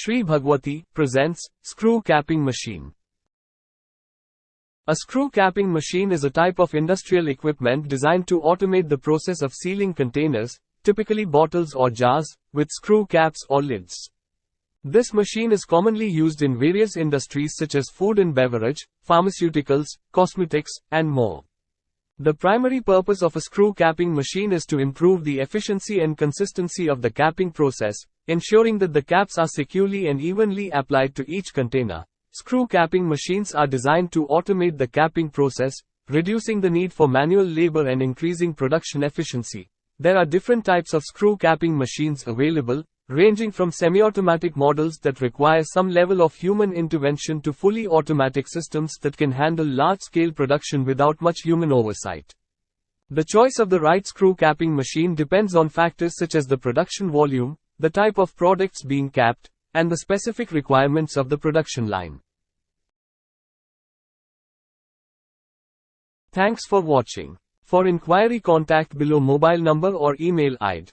Shri Bhagwati, presents Screw Capping Machine. A screw capping machine is a type of industrial equipment designed to automate the process of sealing containers, typically bottles or jars, with screw caps or lids. This machine is commonly used in various industries such as food and beverage, pharmaceuticals, cosmetics, and more. The primary purpose of a screw capping machine is to improve the efficiency and consistency of the capping process, ensuring that the caps are securely and evenly applied to each container. Screw capping machines are designed to automate the capping process, reducing the need for manual labor and increasing production efficiency. There are different types of screw capping machines available, ranging from semi-automatic models that require some level of human intervention to fully automatic systems that can handle large-scale production without much human oversight. The choice of the right screw capping machine depends on factors such as the production volume, the type of products being capped, and the specific requirements of the production line. Thanks for watching. For inquiry, contact below mobile number or email ID.